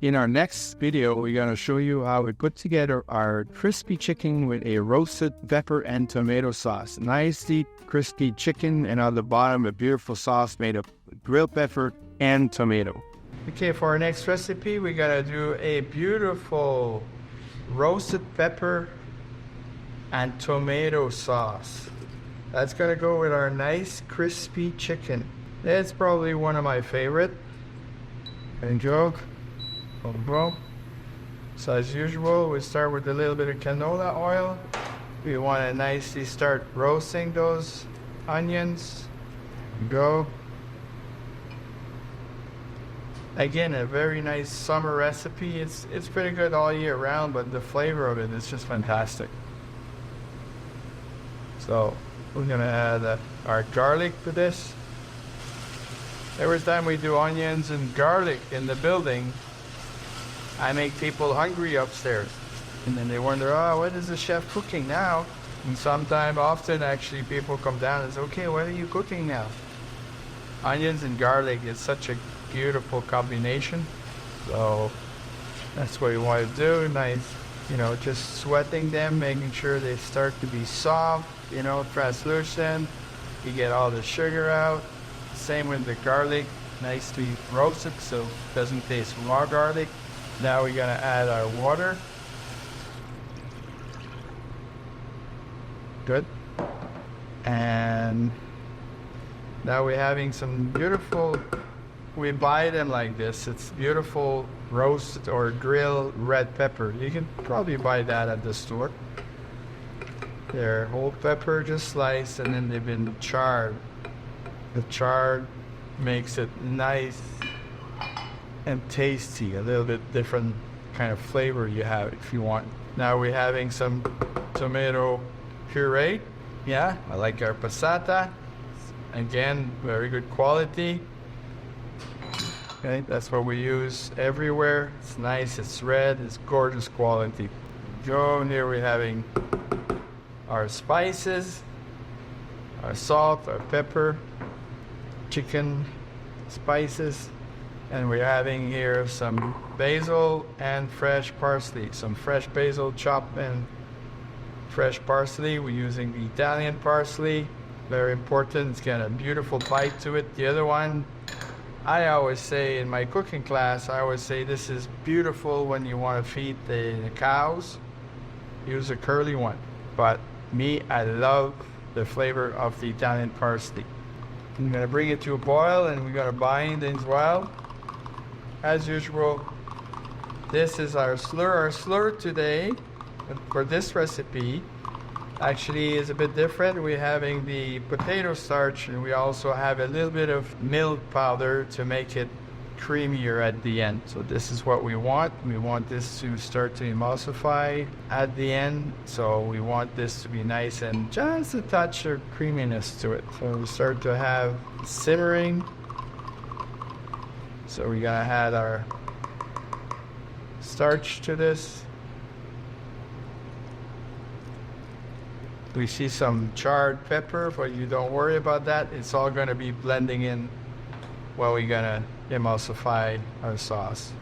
In our next video, we're going to show you how we put together our crispy chicken with a roasted pepper and tomato sauce. Nicely crispy chicken, and on the bottom, a beautiful sauce made of grilled pepper and tomato. Okay, for our next recipe, we're going to do a beautiful roasted pepper and tomato sauce. That's going to go with our nice crispy chicken. That's probably one of my favorite. Enjoy. Boom, boom. So as usual, we start with a little bit of canola oil. We want to nicely start roasting those onions. Go. Again, a very nice summer recipe. It's pretty good all year round, but the flavor of it is just fantastic. So we're gonna add our garlic to this. Every time we do onions and garlic in the building, I make people hungry upstairs. And then they wonder, oh, what is the chef cooking now? And often actually people come down and say, okay, what are you cooking now? Onions and garlic is such a beautiful combination. So that's what you want to do. Nice, just sweating them, making sure they start to be soft, translucent. You get all the sugar out. Same with the garlic, nicely roasted so it doesn't taste raw garlic. Now we're gonna add our water. Good. And now we're having some beautiful, we buy them like this. It's beautiful roasted or grilled red pepper. You can probably buy that at the store. They're whole pepper, just sliced, and then they've been charred. The chard makes it nice and tasty, a little bit different kind of flavor you have if you want. Now we're having some tomato puree. Yeah, I like our passata. Again, very good quality. Okay, that's what we use everywhere. It's nice, it's red, it's gorgeous quality. Go, and here we're having our spices, our salt, our pepper, chicken spices, and we're having here some basil and fresh parsley. Some fresh basil chopped and fresh parsley. We're using the Italian parsley. Very important. It's got a beautiful bite to it. The other one, I always say in my cooking class, this is beautiful when you want to feed the cows. Use a curly one. But me, I love the flavor of the Italian parsley. I'm going to bring it to a boil, and we're going to bind as well. As usual, this is our slur. Our slur today, for this recipe, actually is a bit different. We're having the potato starch, and we also have a little bit of milk powder to make it creamier at the end. So this is what we want. We want this to start to emulsify at the end. So we want this to be nice and just a touch of creaminess to it. So we start to have simmering. So we're gonna add our starch to this. We see some charred pepper, but you don't worry about that. It's all gonna be blending in while we're gonna emulsify our sauce.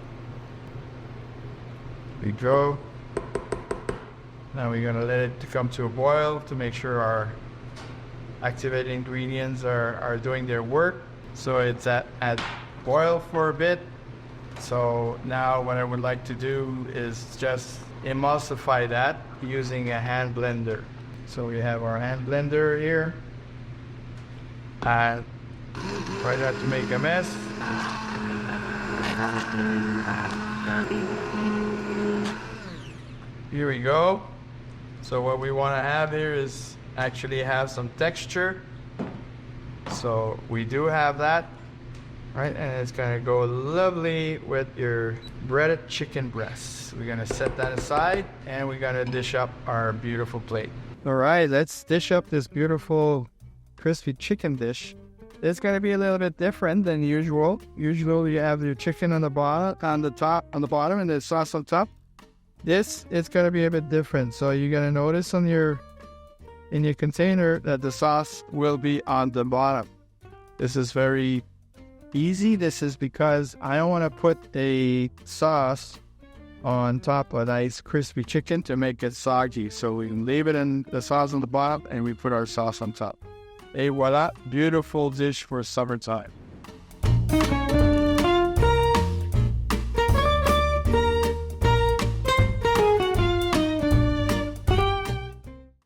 We go. Now we're gonna let it come to a boil to make sure our activating ingredients are doing their work. So it's at boil for a bit. So now what I would like to do is just emulsify that using a hand blender. So we have our hand blender here. And try not to make a mess. Here we go. So what we want to have here is actually have some texture. So we do have that, right? And it's going to go lovely with your breaded chicken breasts. We're going to set that aside, and we're going to dish up our beautiful plate. All right, let's dish up this beautiful crispy chicken dish. It's going to be a little bit different than usual. Usually you have your chicken on the bottom, on the bottom, and the sauce on top. This is going to be a bit different. So you're going to notice in your container that the sauce will be on the bottom. This is very easy. This is because I don't want to put a sauce on top of nice crispy chicken to make it soggy. So we leave it in the sauce on the bottom and we put our sauce on top. Et voila, beautiful dish for summertime.